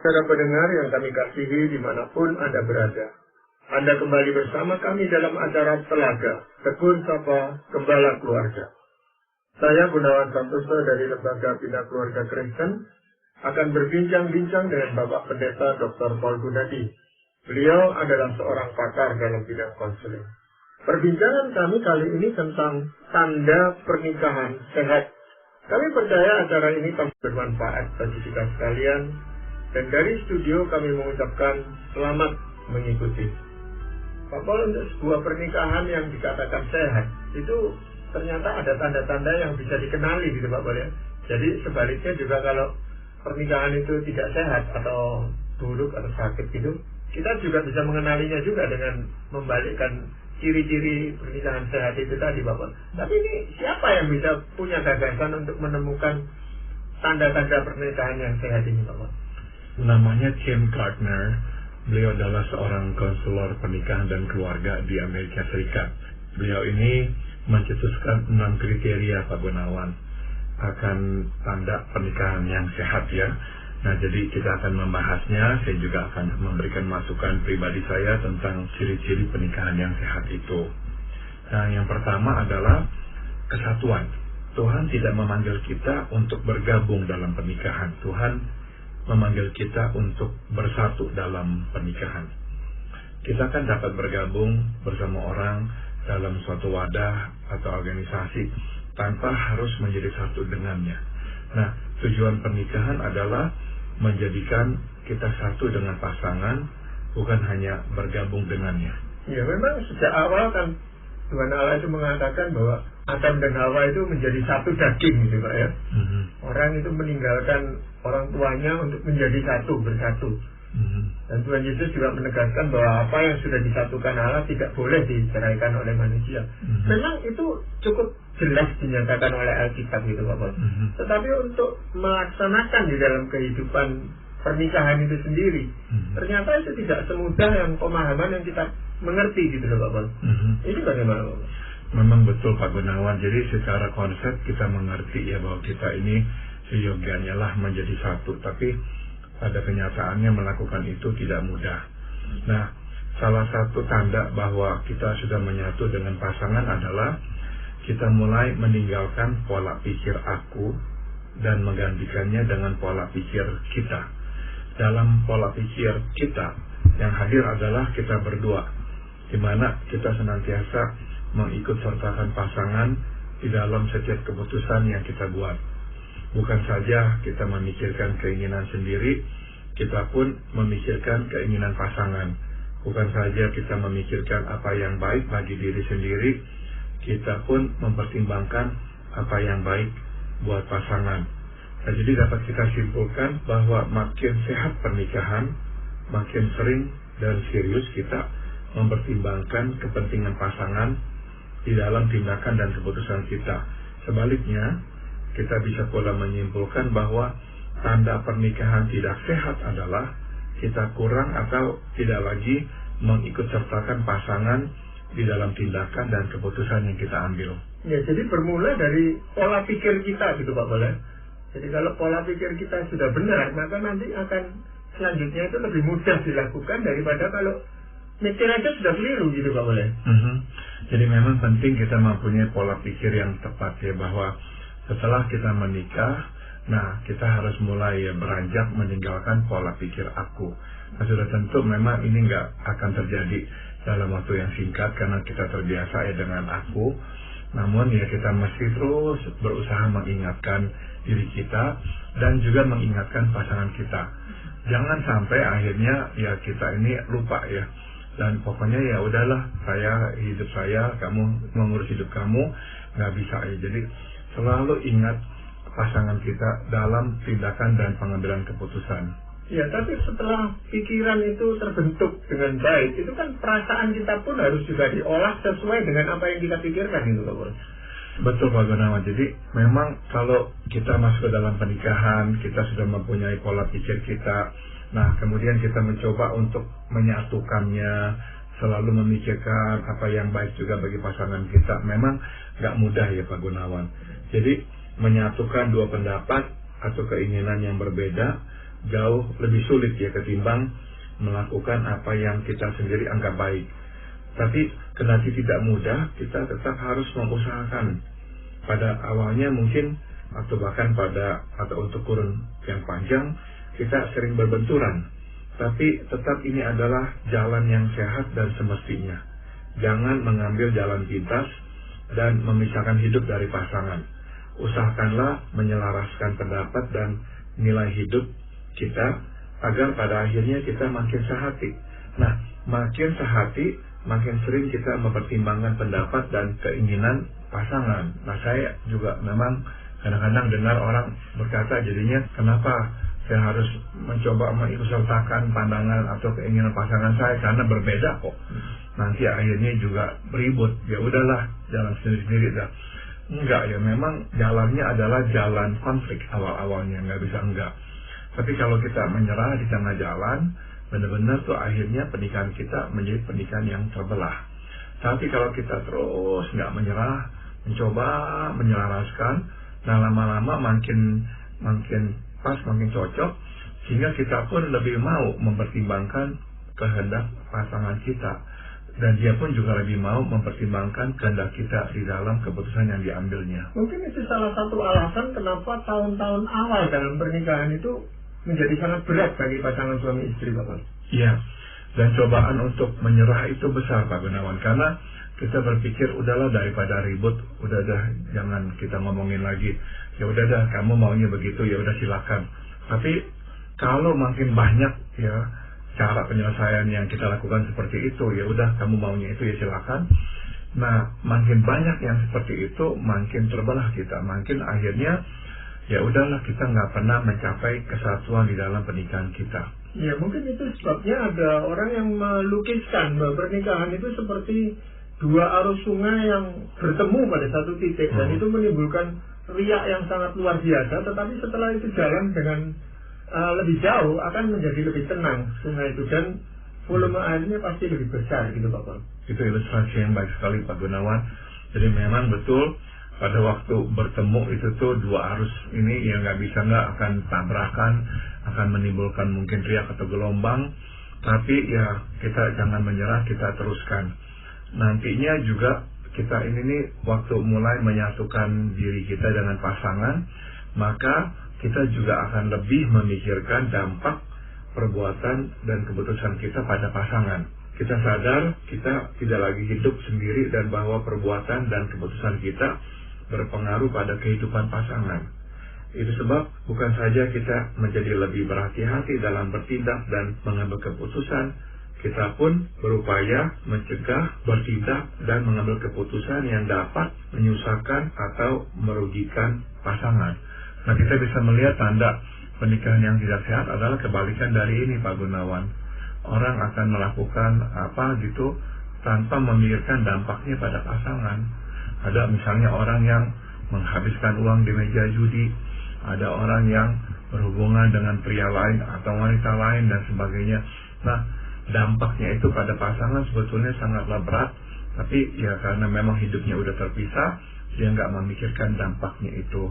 Para pendengar yang kami kasihi dimanapun Anda berada, Anda kembali bersama kami dalam acara Telaga, Tegur Sapa Gembala Keluarga. Saya Gunawan Santoso dari Lembaga Bina Keluarga Kristen akan berbincang-bincang dengan Bapak Pendeta Dr. Paul Gunadi. Beliau adalah seorang pakar dalam bidang konseling. Perbincangan kami kali ini tentang tanda pernikahan sehat. Kami percaya acara ini bermanfaat bagi kita sekalian, dan dari studio kami mengucapkan selamat mengikuti. Pak Paul, untuk sebuah pernikahan yang dikatakan sehat, itu ternyata ada tanda-tanda yang bisa dikenali gitu Pak Paul ya. Jadi sebaliknya juga kalau pernikahan itu tidak sehat atau buruk atau sakit gitu, kita juga bisa mengenalinya juga dengan membalikkan ciri-ciri pernikahan sehat itu tadi Pak Paul. Tapi ini siapa yang bisa punya gagasan untuk menemukan tanda-tanda pernikahan yang sehat ini Pak Paul? Namanya Tim Gardner. Beliau adalah seorang konselor pernikahan dan keluarga di Amerika Serikat. Beliau ini mencetuskan 6 kriteria Pak Gunawan akan tanda pernikahan yang sehat ya. Nah, jadi kita akan membahasnya. Saya juga akan memberikan masukan pribadi saya tentang ciri-ciri pernikahan yang sehat itu. Nah, yang pertama adalah kesatuan. Tuhan tidak memanggil kita untuk bergabung dalam pernikahan. Tuhan memanggil kita untuk bersatu dalam pernikahan. Kita kan dapat bergabung bersama orang dalam suatu wadah atau organisasi tanpa harus menjadi satu dengannya. Nah, tujuan pernikahan adalah menjadikan kita satu dengan pasangan, bukan hanya bergabung dengannya. Ya, memang sejak awal kan Tuhan Allah itu mengatakan bahwa Adam dan Hawa itu menjadi satu daging gitu Pak ya. Orang itu meninggalkan orang tuanya untuk menjadi satu, bersatu. Dan Tuhan Yesus juga menegaskan bahwa apa yang sudah disatukan Allah tidak boleh diceraikan oleh manusia. Memang itu cukup jelas dinyatakan oleh Alkitab gitu Pak Paul. Tetapi untuk melaksanakan di dalam kehidupan pernikahan itu sendiri, ternyata itu tidak semudah yang pemahaman yang kita mengerti gitu loh Pak Paul. Ini bagaimana Pak Paul? Memang betul Pak Gunawan. Jadi secara konsep kita mengerti ya bahwa kita ini seyogianya lah menjadi satu, tapi pada kenyataannya melakukan itu tidak mudah. Nah, salah satu tanda bahwa kita sudah menyatu dengan pasangan adalah kita mulai meninggalkan pola pikir aku dan menggantikannya dengan pola pikir kita. Dalam pola pikir kita yang hadir adalah kita berdua, di mana kita senantiasa mengikut sertakan pasangan di dalam setiap keputusan yang kita buat. Bukan saja kita memikirkan keinginan sendiri, kita pun memikirkan keinginan pasangan. Bukan saja kita memikirkan apa yang baik bagi diri sendiri, kita pun mempertimbangkan apa yang baik buat pasangan. Nah, jadi dapat kita simpulkan bahwa makin sehat pernikahan, makin sering dan serius kita mempertimbangkan kepentingan pasangan di dalam tindakan dan keputusan kita. Sebaliknya, kita bisa pula menyimpulkan bahwa tanda pernikahan tidak sehat adalah kita kurang atau tidak lagi mengikut sertakan pasangan di dalam tindakan dan keputusan yang kita ambil. Ya, jadi bermula dari pola pikir kita gitu Pak Paul. Jadi kalau pola pikir kita sudah benar, maka nanti akan selanjutnya itu lebih mudah dilakukan daripada kalau mikir aja sudah keliru gitu Pak Paul. Jadi memang penting kita mempunyai pola pikir yang tepat ya, bahwa setelah kita menikah, nah kita harus mulai ya beranjak meninggalkan pola pikir aku. Nah, sudah tentu memang ini nggak akan terjadi dalam waktu yang singkat karena kita terbiasa ya dengan aku. Namun ya kita mesti terus berusaha mengingatkan diri kita dan juga mengingatkan pasangan kita. Jangan sampai akhirnya ya kita ini lupa ya. Dan pokoknya ya udahlah, hidup saya, kamu mengurus hidup kamu, nggak bisa ya. Jadi selalu ingat pasangan kita dalam tindakan dan pengambilan keputusan. Ya, tapi setelah pikiran itu terbentuk dengan baik, itu kan perasaan kita pun harus juga diolah sesuai dengan apa yang kita pikirkan gitu Pak Paul. Betul Pak Gunawan. Jadi memang kalau kita masuk ke dalam pernikahan, kita sudah mempunyai pola pikir kita. Nah, kemudian kita mencoba untuk menyatukannya, selalu memikirkan apa yang baik juga bagi pasangan kita. Memang nggak mudah ya Pak Gunawan. Jadi menyatukan dua pendapat atau keinginan yang berbeda jauh lebih sulit ya ketimbang melakukan apa yang kita sendiri anggap baik. Tapi kendati tidak mudah, kita tetap harus mengusahakan. Pada awalnya mungkin atau bahkan untuk kurun yang panjang kita sering berbenturan, tapi tetap ini adalah jalan yang sehat dan semestinya. Jangan mengambil jalan pintas dan memisahkan hidup dari pasangan. Usahakanlah menyelaraskan pendapat dan nilai hidup kita agar pada akhirnya kita makin sehati. Nah, makin sehati, makin sering kita mempertimbangkan pendapat dan keinginan pasangan. Nah, saya juga memang kadang-kadang dengar orang berkata, jadinya kenapa saya harus mencoba mengikutsertakan pandangan atau keinginan pasangan saya karena berbeda kok. Nanti akhirnya juga beribut. Ya udahlah, jalan sendiri-sendiri dah. Enggak ya, memang jalannya adalah jalan konflik awal-awalnya, nggak bisa enggak. Tapi kalau kita menyerah di tengah jalan, benar-benar tuh akhirnya pernikahan kita menjadi pernikahan yang terbelah. Tapi kalau kita terus nggak menyerah, mencoba menyelaraskan, nah lama-lama makin pas, makin cocok, sehingga kita pun lebih mau mempertimbangkan kehendak pasangan kita, dan dia pun juga lebih mau mempertimbangkan kehendak kita di dalam keputusan yang diambilnya. Mungkin itu salah satu alasan kenapa tahun-tahun awal dalam pernikahan itu menjadi sangat berat bagi pasangan suami istri, Bapak. Iya, dan cobaan untuk menyerah itu besar, Pak Gunawan, karena kita berpikir udahlah daripada ribut, udah dah jangan kita ngomongin lagi. Ya udah dah, kamu maunya begitu, ya udah silakan. Tapi kalau makin banyak ya cara penyelesaian yang kita lakukan seperti itu, ya udah kamu maunya itu ya silakan. Nah, makin banyak yang seperti itu, makin terbelah kita, makin akhirnya ya udahlah kita nggak pernah mencapai kesatuan di dalam pernikahan kita. Ya mungkin itu sebabnya ada orang yang melukiskan bahwa pernikahan itu seperti dua arus sungai yang bertemu pada satu titik, dan itu menimbulkan riak yang sangat luar biasa. Tetapi setelah itu jalan dengan lebih jauh akan menjadi lebih tenang sungai itu, dan volume airnya pasti lebih besar gitu, Bapak. Itu ilustrasi yang baik sekali, Pak Gunawan. Jadi memang betul pada waktu bertemu itu tuh dua arus ini yang nggak bisa nggak akan tabrakan, akan menimbulkan mungkin riak atau gelombang. Tapi ya kita jangan menyerah, kita teruskan. Nantinya juga kita ini nih waktu mulai menyatukan diri kita dengan pasangan, maka kita juga akan lebih memikirkan dampak perbuatan dan keputusan kita pada pasangan. Kita sadar kita tidak lagi hidup sendiri dan bahwa perbuatan dan keputusan kita berpengaruh pada kehidupan pasangan. Itu sebab bukan saja kita menjadi lebih berhati-hati dalam bertindak dan mengambil keputusan, kita pun berupaya mencegah, bertindak, dan mengambil keputusan yang dapat menyusahkan atau merugikan pasangan. Nah, kita bisa melihat tanda pernikahan yang tidak sehat adalah kebalikan dari ini, Pak Gunawan. Orang akan melakukan apa gitu tanpa memikirkan dampaknya pada pasangan. Ada misalnya orang yang menghabiskan uang di meja judi, ada orang yang berhubungan dengan pria lain atau wanita lain dan sebagainya. Nah, dampaknya itu pada pasangan sebetulnya sangatlah berat, tapi ya karena memang hidupnya udah terpisah, dia nggak memikirkan dampaknya itu.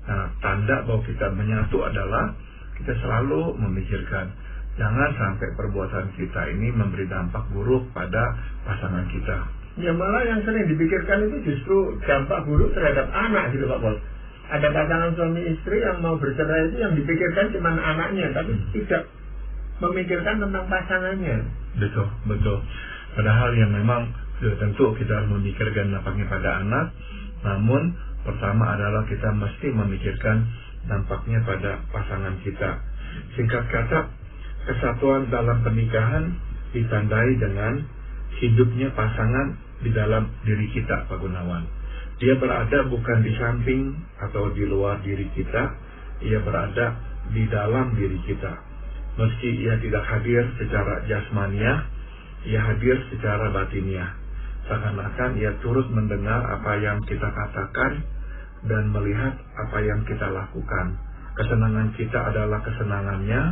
Nah, tanda bahwa kita menyatu adalah kita selalu memikirkan jangan sampai perbuatan kita ini memberi dampak buruk pada pasangan kita. Ya malah yang sering dipikirkan itu justru dampak buruk terhadap anak gitu, Pak Pol. Ada pasangan suami istri yang mau bercerai itu yang dipikirkan cuma anaknya, tapi tidak memikirkan tentang pasangannya. Betul, betul. Padahal yang memang tentu kita harus memikirkan dampaknya pada anak, namun pertama adalah kita mesti memikirkan dampaknya pada pasangan kita. Singkat kata, kesatuan dalam pernikahan ditandai dengan hidupnya pasangan di dalam diri kita, Pak Gunawan. Dia berada bukan di samping atau di luar diri kita, ia berada di dalam diri kita. Meski ia tidak hadir secara jasmaniah, ia hadir secara batiniah. Seakan-akan ia turut mendengar apa yang kita katakan dan melihat apa yang kita lakukan. Kesenangan kita adalah kesenangannya,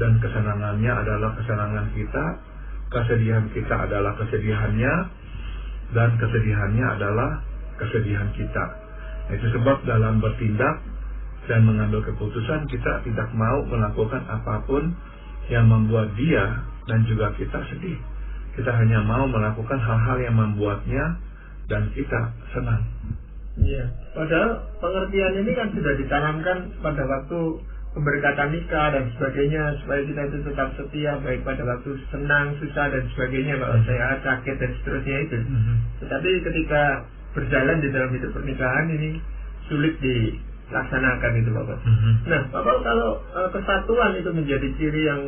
dan kesenangannya adalah kesenangan kita. Kesedihan kita adalah kesedihannya, dan kesedihannya adalah kesedihan kita. Itu sebab dalam bertindak dan mengambil keputusan, kita tidak mau melakukan apapun yang membuat dia dan juga kita sedih. Kita hanya mau melakukan hal-hal yang membuatnya dan kita senang. Iya, padahal pengertian ini kan sudah ditanamkan pada waktu pemberkatan nikah dan sebagainya, supaya kita itu tetap setia baik pada waktu senang, susah dan sebagainya, kalau sehat, sakit dan seterusnya itu. Tetapi ketika berjalan di dalam hidup pernikahan ini sulit dilaksanakan itu, Bapak. Nah, Bapak, kalau kesatuan itu menjadi ciri yang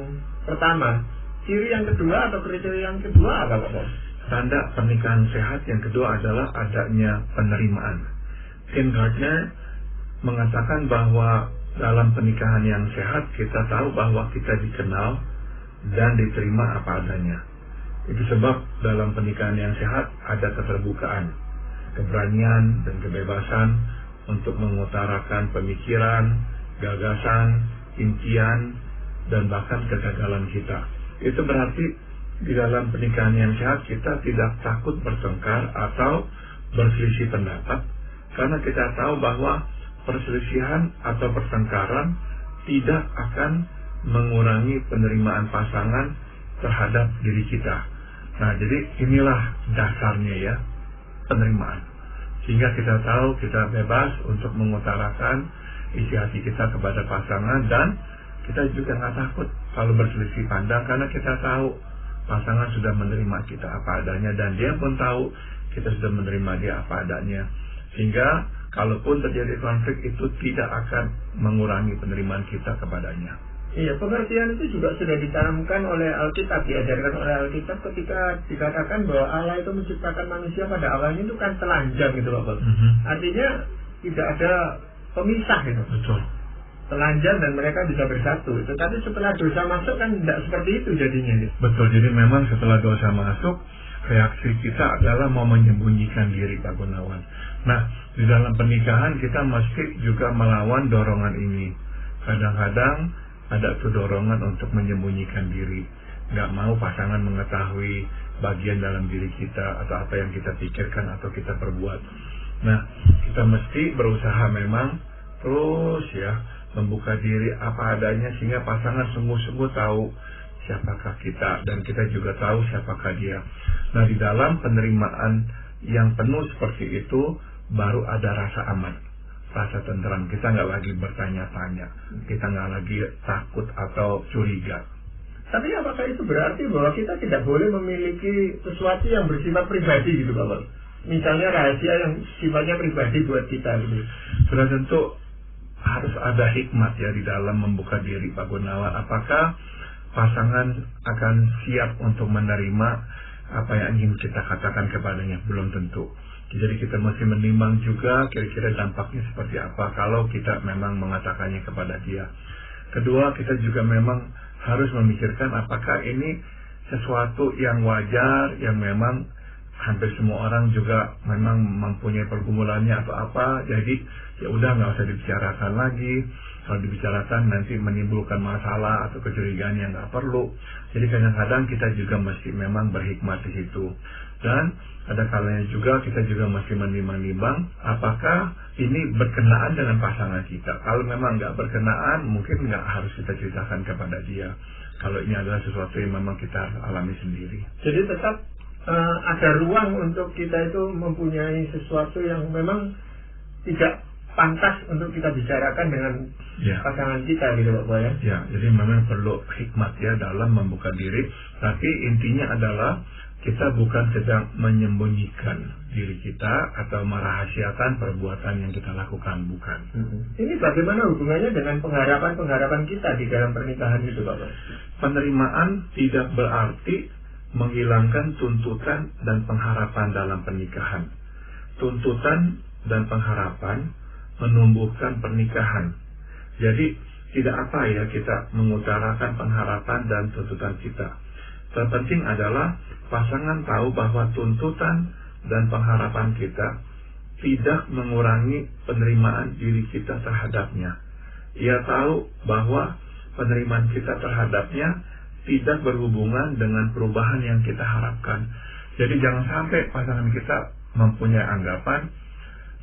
pertama, ciri yang kedua atau kriteria yang kedua apa, Bapak? Tanda pernikahan sehat yang kedua adalah adanya penerimaan. Tim Gardner mengatakan bahwa dalam pernikahan yang sehat kita tahu bahwa kita dikenal dan diterima apa adanya. Itu sebab dalam pernikahan yang sehat ada keterbukaan, keberanian dan kebebasan untuk mengutarakan pemikiran, gagasan, impian, dan bahkan kegagalan kita. Itu berarti di dalam pernikahan yang sehat kita tidak takut bertengkar atau berselisih pendapat, karena kita tahu bahwa perselisihan atau pertengkaran tidak akan mengurangi penerimaan pasangan terhadap diri kita. Nah, jadi inilah dasarnya ya, penerimaan. Sehingga kita tahu kita bebas untuk mengutarakan isi hati kita kepada pasangan, dan kita juga nggak takut kalau berselisih pandang, karena kita tahu pasangan sudah menerima kita apa adanya, dan dia pun tahu kita sudah menerima dia apa adanya. Sehingga kalaupun terjadi konflik itu tidak akan mengurangi penerimaan kita kepadanya. Iya, pengertian itu juga sudah ditanamkan oleh Alkitab, diajarkan oleh Alkitab ketika dikatakan bahwa Allah itu menciptakan manusia pada awalnya itu kan telanjang gitu, Bapak. Artinya tidak ada pemisah gitu. Betul. Telanjang dan mereka bisa bersatu. Tetapi setelah dosa masuk kan tidak seperti itu jadinya. Betul, jadi memang setelah dosa masuk, reaksi kita adalah mau menyembunyikan diri, Pak Gunawan. Nah, di dalam pernikahan kita mesti juga melawan dorongan ini. Kadang-kadang ada tuh dorongan untuk menyembunyikan diri, nggak mau pasangan mengetahui bagian dalam diri kita atau apa yang kita pikirkan atau kita perbuat. Nah, kita mesti berusaha memang terus ya membuka diri apa adanya, sehingga pasangan sungguh-sungguh tahu siapakah kita dan kita juga tahu siapakah dia. Nah, di dalam penerimaan yang penuh seperti itu baru ada rasa aman, rasa tenteram. Kita nggak lagi bertanya-tanya, kita nggak lagi takut atau curiga. Tapi apakah itu berarti bahwa kita tidak boleh memiliki sesuatu yang bersifat pribadi gitu, Bapak? Misalnya rahasia yang sifatnya pribadi buat kita gitu. Sudah tentu harus ada hikmat ya di dalam membuka diri, Pak Gunawan. Apakah pasangan akan siap untuk menerima apa yang ingin kita katakan kepadanya? Belum tentu. Jadi kita mesti menimbang juga kira-kira dampaknya seperti apa kalau kita memang mengatakannya kepada dia. Kedua, kita juga memang harus memikirkan apakah ini sesuatu yang wajar, yang memang hampir semua orang juga memang mempunyai pergumulannya atau apa. Jadi ya udah nggak usah dibicarakan lagi. Kalau dibicarakan nanti menimbulkan masalah atau kecurigaan yang nggak perlu. Jadi kadang-kadang kita juga mesti memang berhikmat di situ. Dan ada kalanya juga kita juga mesti menimbang apakah ini berkenaan dengan pasangan kita. Kalau memang nggak berkenaan, mungkin nggak harus kita ceritakan kepada dia. Kalau ini adalah sesuatu yang memang kita alami sendiri. Jadi tetap ada ruang untuk kita itu mempunyai sesuatu yang memang tidak pantas untuk kita bicarakan dengan pasangan kita gitu, Bapak ya. Ya, jadi memang perlu hikmat ya dalam membuka diri. Tapi intinya adalah kita bukan sedang menyembunyikan diri kita atau merahasiakan perbuatan yang kita lakukan, bukan. Ini bagaimana hubungannya dengan pengharapan-pengharapan kita di dalam pernikahan itu, Bapak? Penerimaan tidak berarti menghilangkan tuntutan dan pengharapan dalam pernikahan. Tuntutan dan pengharapan menumbuhkan pernikahan. Jadi tidak apa ya kita mengutarakan pengharapan dan tuntutan kita. Terpenting adalah pasangan tahu bahwa tuntutan dan pengharapan kita tidak mengurangi penerimaan diri kita terhadapnya. Ia tahu bahwa penerimaan kita terhadapnya tidak berhubungan dengan perubahan yang kita harapkan. Jadi jangan sampai pasangan kita mempunyai anggapan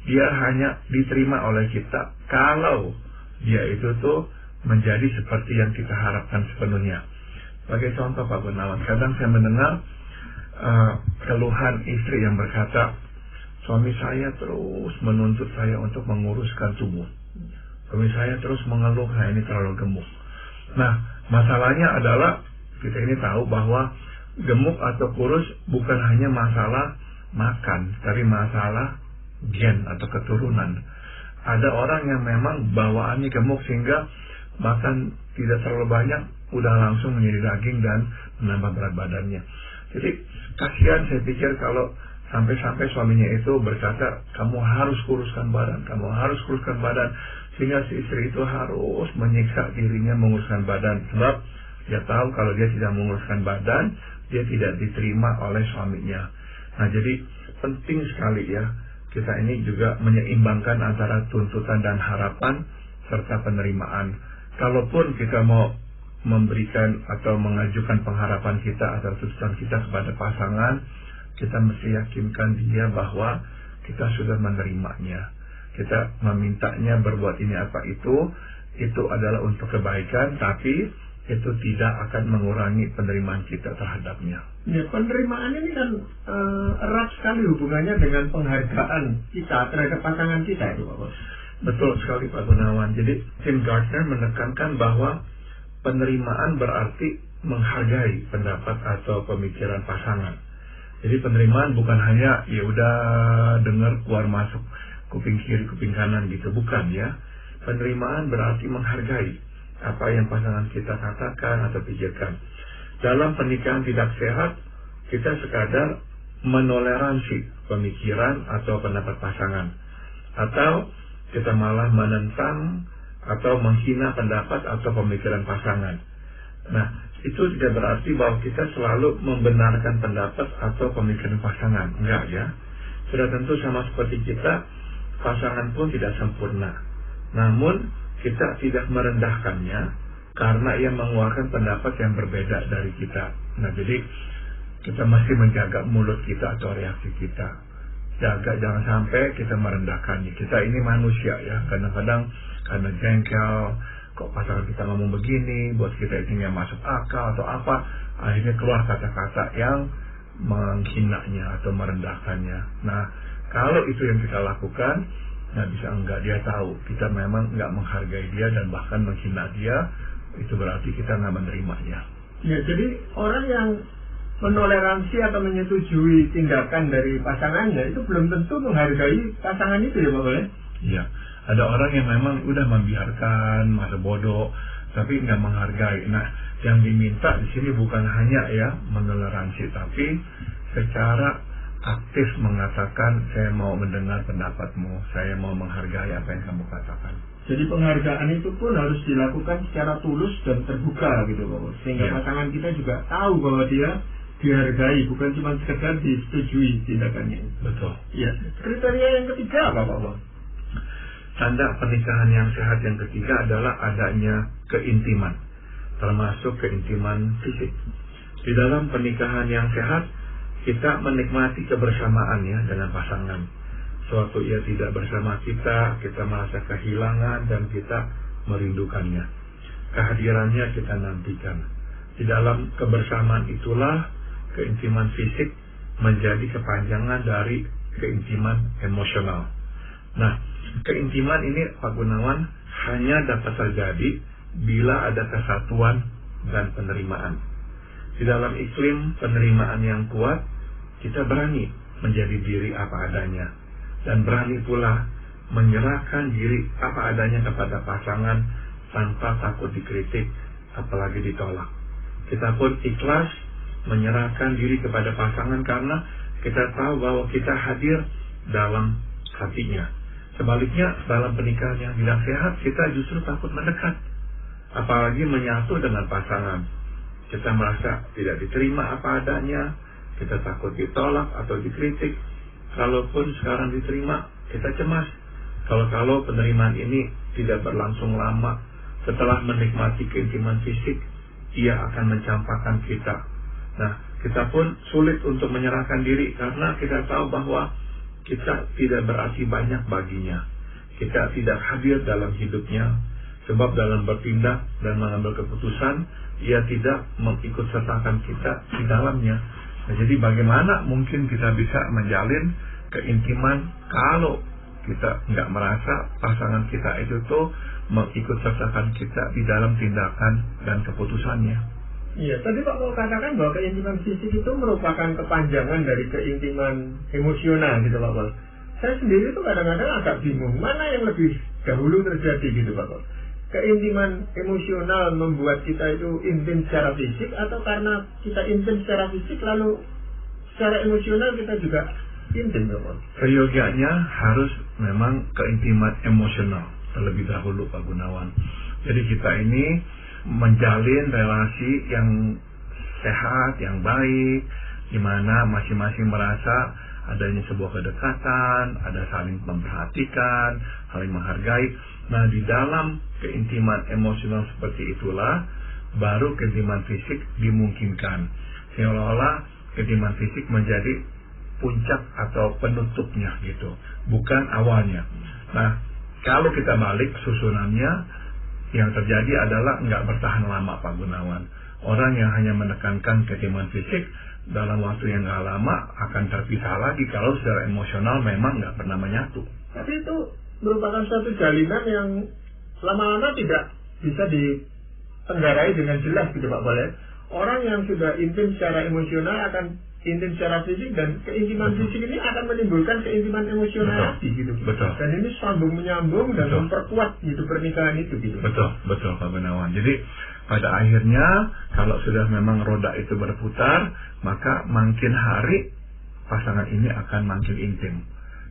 dia hanya diterima oleh kita kalau dia itu tuh menjadi seperti yang kita harapkan sepenuhnya. Sebagai contoh Pak Gunawan, kadang saya mendengar keluhan istri yang berkata, suami saya terus menuntut saya untuk menguruskan tubuh. Suami saya terus mengeluh, saya ini terlalu gemuk. Nah, masalahnya adalah kita ini tahu bahwa gemuk atau kurus bukan hanya masalah makan, tapi masalah gen atau keturunan. Ada orang yang memang bawaannya gemuk sehingga makan tidak terlalu banyak, udah langsung menjadi daging dan menambah berat badannya. Jadi kasihan saya pikir kalau sampai-sampai suaminya itu berkata, kamu harus kuruskan badan, kamu harus kuruskan badan, sehingga si istri itu harus menyiksa dirinya menguruskan badan, sebab dia tahu kalau dia tidak menguruskan badan, dia tidak diterima oleh suaminya. Nah, jadi penting sekali ya, kita ini juga menyeimbangkan antara tuntutan dan harapan serta penerimaan. Kalaupun kita mau memberikan atau mengajukan pengharapan kita atau tuntutan kita kepada pasangan, kita mesti yakinkan dia bahwa kita sudah menerimanya. Kita memintanya berbuat ini apa itu adalah untuk kebaikan, tapi itu tidak akan mengurangi penerimaan kita terhadapnya. Ya, penerimaan ini kan erat sekali hubungannya dengan penghargaan kita terhadap pasangan kita itu, Pak Bos. Betul sekali Pak Gunawan. Jadi Tim Gardner menekankan bahwa penerimaan berarti menghargai pendapat atau pemikiran pasangan. Jadi penerimaan bukan hanya ya udah dengar keluar masuk kuping kiri kuping kanan gitu, bukan ya. Penerimaan berarti menghargai apa yang pasangan kita katakan atau pikirkan. Dalam pernikahan tidak sehat, kita sekadar menoleransi pemikiran atau pendapat pasangan, atau kita malah menentang atau menghina pendapat atau pemikiran pasangan. Nah, itu tidak berarti bahwa kita selalu membenarkan pendapat atau pemikiran pasangan. Enggak ya. Sudah tentu sama seperti kita, pasangan pun tidak sempurna. Namun, kita tidak merendahkannya karena ia mengeluarkan pendapat yang berbeda dari kita. Nah, jadi kita masih menjaga mulut kita atau reaksi kita. Jaga jangan sampai kita merendahkannya. Kita ini manusia ya, kadang-kadang karena jengkel, kok pasangan kita ngomong begini, buat kita itu nggak masuk akal atau apa, akhirnya keluar kata-kata yang menghinanya atau merendahkannya. Nah, kalau itu yang kita lakukan, nah bisa enggak dia tahu kita memang nggak menghargai dia dan bahkan menghina dia, itu berarti kita nggak menerimanya. Ya, jadi orang yang menoleransi atau menyetujui tindakan dari pasangannya itu belum tentu menghargai pasangan itu ya Pak Boleh? Iya, ada orang yang memang udah membiarkan masa bodoh tapi nggak menghargai. Nah, yang diminta di sini bukan hanya ya menoleransi, tapi secara aktif mengatakan saya mau mendengar pendapatmu, saya mau menghargai apa yang kamu katakan. Jadi penghargaan itu pun harus dilakukan secara tulus dan terbuka gitu Pak, sehingga pasangan kita juga tahu bahwa dia dihargai, bukan cuma sekedar disetujui tindakannya. Betul. Ya. Kriteria yang ketiga apa Pak? Tanda pernikahan yang sehat yang ketiga adalah adanya keintiman, termasuk keintiman fisik. Di dalam pernikahan yang sehat, kita menikmati kebersamaan ya dengan pasangan. Suatu ia tidak bersama kita, kita merasa kehilangan dan kita merindukannya. Kehadirannya kita nantikan. Di dalam kebersamaan itulah keintiman fisik menjadi kepanjangan dari keintiman emosional. Nah, keintiman ini Pak Gunawan hanya dapat terjadi bila ada kesatuan dan penerimaan. Di dalam iklim penerimaan yang kuat, kita berani menjadi diri apa adanya dan berani pula menyerahkan diri apa adanya kepada pasangan tanpa takut dikritik apalagi ditolak. Kita pun ikhlas menyerahkan diri kepada pasangan karena kita tahu bahwa kita hadir dalam hatinya. Sebaliknya, dalam pernikahan yang tidak sehat, kita justru takut mendekat, apalagi menyatu dengan pasangan. Kita merasa tidak diterima apa adanya, kita takut ditolak atau dikritik. Kalaupun sekarang diterima, kita cemas. Kalau penerimaan ini tidak berlangsung lama, setelah menikmati keintiman fisik, ia akan mencampakkan kita. Nah, kita pun sulit untuk menyerahkan diri karena kita tahu bahwa kita tidak berarti banyak baginya. Kita tidak hadir dalam hidupnya. Sebab dalam bertindak dan mengambil keputusan, ia tidak mengikut sertakan kita di dalamnya. Nah, jadi bagaimana mungkin kita bisa menjalin keintiman kalau kita nggak merasa pasangan kita itu tuh mengikut sertakan kita di dalam tindakan dan keputusannya. Iya, tadi Pak mau katakan bahwa keintiman fisik itu merupakan kepanjangan dari keintiman emosional gitu Pak Paul. Saya sendiri tuh kadang-kadang agak bingung mana yang lebih dahulu terjadi gitu Pak Paul. Keintiman emosional membuat kita itu intim secara fisik, atau karena kita intim secara fisik lalu secara emosional kita juga intim Pak Paul? Seyogianya harus memang keintiman emosional terlebih dahulu Pak Gunawan. Jadi kita ini menjalin relasi yang sehat, yang baik, di mana masing-masing merasa adanya sebuah kedekatan, ada saling memperhatikan, saling menghargai. Nah, di dalam keintiman emosional seperti itulah baru keintiman fisik dimungkinkan. Seolah-olah keintiman fisik menjadi puncak atau penutupnya gitu, bukan awalnya. Nah, kalau kita balik susunannya, yang terjadi adalah nggak bertahan lama Pak Gunawan. Orang yang hanya menekankan keintiman fisik dalam waktu yang nggak lama akan terpisah lagi kalau secara emosional memang nggak pernah menyatu. Tapi itu merupakan suatu jalinan yang lama-lama tidak bisa ditenggarai dengan jelas gitu Pak Boleh. Orang yang sudah intim secara emosional akan intim secara fisik, dan keintiman fisik ini akan menimbulkan keintiman emosional lagi gitu. Betul. Dan ini sambung menyambung dan memperkuat gitu pernikahan itu gitu. Betul Pak Gunawan. Jadi pada akhirnya kalau sudah memang roda itu berputar, maka makin hari pasangan ini akan makin intim.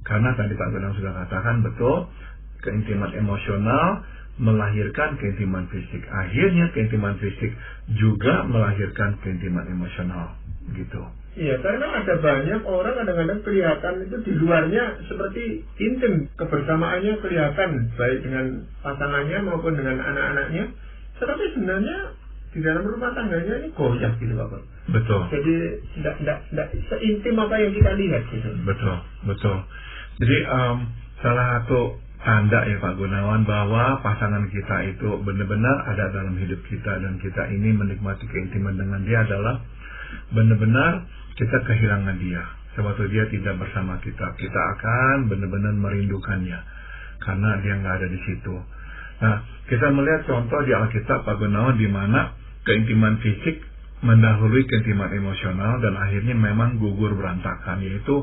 Karena tadi Pak Gunawan sudah katakan betul, keintiman emosional melahirkan keintiman fisik. Akhirnya keintiman fisik juga melahirkan keintiman emosional gitu. Iya, karena ada banyak orang kadang-kadang kelihatan itu di luarnya seperti intim, kebersamaannya kelihatan baik dengan pasangannya maupun dengan anak-anaknya, tetapi sebenarnya di dalam rumah tangganya ini goyah gitu Bapak. Betul. Jadi tidak seintim apa yang kita lihat gitu. Betul. Jadi salah satu tanda ya Pak Gunawan bahwa pasangan kita itu benar-benar ada dalam hidup kita dan kita ini menikmati keintiman dengan dia adalah benar-benar kita kehilangan dia. Sebab dia tidak bersama kita, kita akan benar-benar merindukannya karena dia nggak ada di situ. Nah, kita melihat contoh di Alkitab Pak Gunawan di mana keintiman fisik mendahului keintiman emosional dan akhirnya memang gugur berantakan, yaitu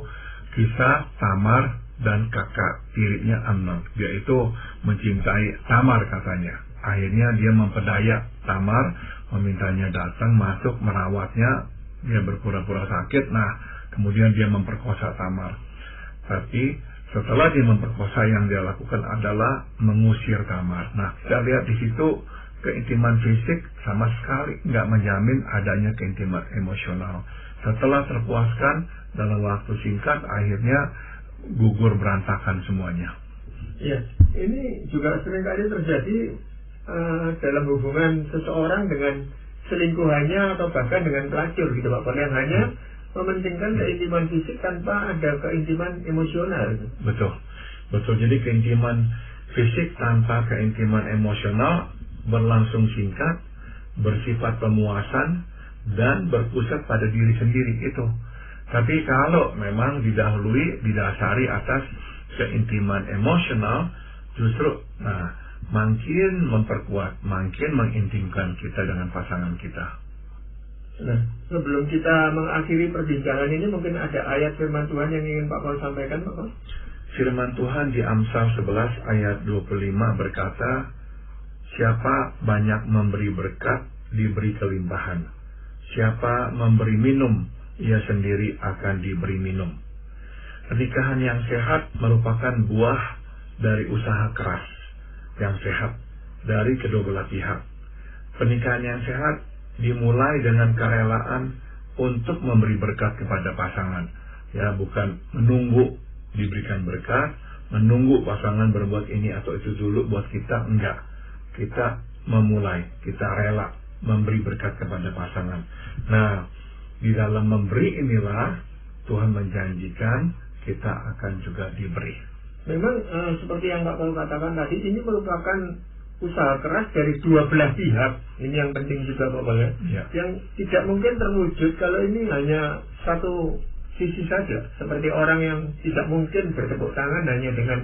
kisah Tamar dan kakak tirinya Amnon. Dia itu mencintai Tamar katanya. Akhirnya dia memperdaya Tamar, memintanya datang masuk merawatnya. Dia berpura-pura sakit. Nah, kemudian dia memperkosa Tamar. Tapi setelah dia memperkosa, yang dia lakukan adalah mengusir Tamar. Nah, kita lihat di situ keintiman fisik sama sekali nggak menjamin adanya keintiman emosional. Setelah terpuaskan dalam waktu singkat, akhirnya gugur berantakan semuanya. Iya, ini juga seringkali terjadi dalam hubungan seseorang dengan selingkuhannya atau bahkan dengan pelacur gitu Pak, yang hanya mementingkan keintiman fisik tanpa ada keintiman emosional. Betul. Jadi keintiman fisik tanpa keintiman emosional berlangsung singkat, bersifat pemuasan dan berpusat pada diri sendiri itu. Tapi kalau memang didasari atas keintiman emosional, justru makin memperkuat, makin mengintimkan kita dengan pasangan kita. Nah, sebelum kita mengakhiri perbincangan ini, mungkin ada ayat firman Tuhan yang ingin Pak Paul sampaikan, Pak Paul? Firman Tuhan di Amsal 11 ayat 25 berkata, siapa banyak memberi berkat, diberi kelimpahan. Siapa memberi minum, ia sendiri akan diberi minum. Pernikahan yang sehat merupakan buah dari usaha keras yang sehat dari kedua belah pihak. Pernikahan yang sehat dimulai dengan kerelaan untuk memberi berkat kepada pasangan. Ya, bukan menunggu diberikan berkat, menunggu pasangan berbuat ini atau itu dulu buat kita, enggak. Kita memulai, kita rela memberi berkat kepada pasangan. Nah, di dalam memberi inilah Tuhan menjanjikan kita akan juga diberi. Memang seperti yang Pak Paul katakan tadi, ini merupakan usaha keras dari dua belah pihak. Ini yang penting juga Bapak ya. Yang tidak mungkin terwujud kalau ini hanya satu sisi saja. Seperti orang yang tidak mungkin bertepuk tangan hanya dengan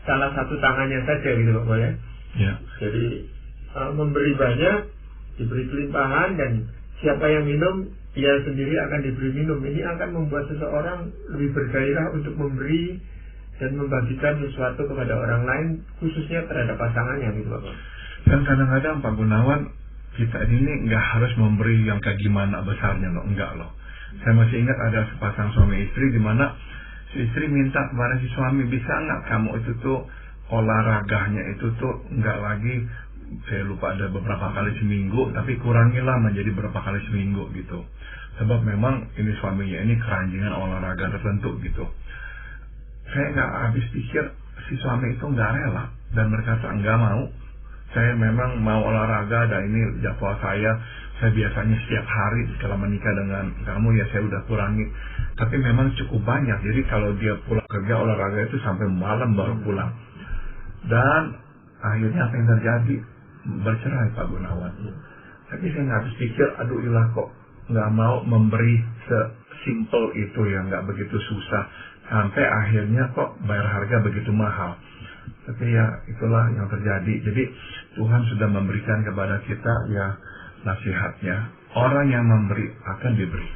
salah satu tangannya saja gitu Bapak ya. Jadi memberi banyak, diberi kelimpahan, dan siapa yang minum, dia sendiri akan diberi minum. Ini akan membuat seseorang lebih bergairah untuk memberi dan membagikan sesuatu kepada orang lain, khususnya terhadap pasangannya gitu Bapak. Dan kadang-kadang Pak Gunawan, kita ini nggak harus memberi yang kayak gimana besarnya loh, enggak loh. Saya masih ingat ada sepasang suami istri di mana si istri minta kepada si suami, bisa nggak kamu itu tuh olahraganya itu tuh nggak lagi, saya lupa ada beberapa kali seminggu, tapi kurangilah menjadi berapa kali seminggu gitu. Sebab memang ini suaminya ini keranjingan olahraga tertentu gitu. Saya nggak habis pikir, si suami itu nggak rela dan berkata nggak mau. Saya memang mau olahraga dan ini jadwal saya biasanya setiap hari kalau menikah dengan kamu ya saya udah kurangi. Tapi memang cukup banyak, jadi kalau dia pulang kerja olahraga itu sampai malam baru pulang. Dan akhirnya apa yang terjadi? Bercerai Pak Gunawan. Tapi saya nggak habis pikir, aduh ilah kok nggak mau memberi sesimpel itu ya, nggak begitu susah. Sampai akhirnya kok bayar harga begitu mahal. Tapi ya itulah yang terjadi. Jadi Tuhan sudah memberikan kepada kita ya nasihatnya. Orang yang memberi akan diberi.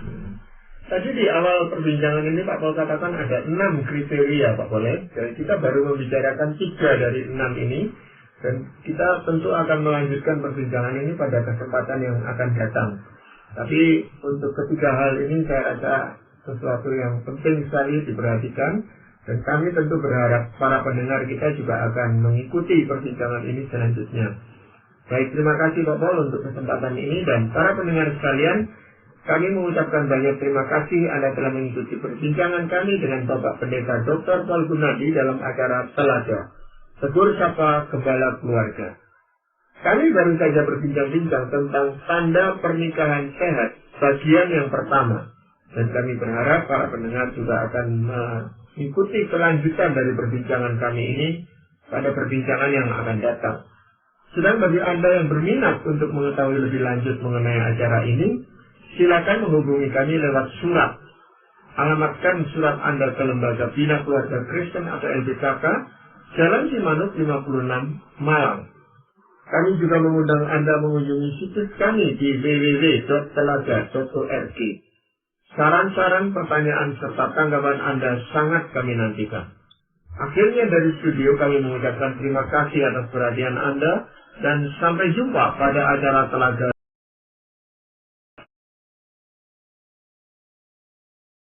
Tadi di awal perbincangan ini Pak Paul katakan ada 6 kriteria Pak Paul. Jadi kita baru membicarakan 3 dari 6 ini. Dan kita tentu akan melanjutkan perbincangan ini pada kesempatan yang akan datang. Tapi untuk ketiga hal ini saya rasa sesuatu yang penting sekali diperhatikan. Dan kami tentu berharap para pendengar kita juga akan mengikuti perbincangan ini selanjutnya. Baik, terima kasih Pak Paul untuk kesempatan ini. Dan para pendengar sekalian, kami mengucapkan banyak terima kasih Anda telah mengikuti perbincangan kami dengan Bapak Pendeta Dr. Paul Gunadi dalam acara Telaga Tegur Sapa Gembala Keluarga. Kami baru saja berbincang-bincang tentang tanda pernikahan sehat bagian yang pertama. Dan kami berharap para pendengar juga akan mengikuti kelanjutan dari perbincangan kami ini pada perbincangan yang akan datang. Sedang bagi Anda yang berminat untuk mengetahui lebih lanjut mengenai acara ini, silakan menghubungi kami lewat surat. Alamatkan surat Anda ke Lembaga Bina Keluarga Kristen atau LBKK, Jalan Cimanuk 56, Malang. Kami juga mengundang Anda mengunjungi situs kami di www.telaga.org. Saran-saran, pertanyaan, serta tanggapan Anda sangat kami nantikan. Akhirnya dari studio kami mengucapkan terima kasih atas perhatian Anda dan sampai jumpa pada acara Telaga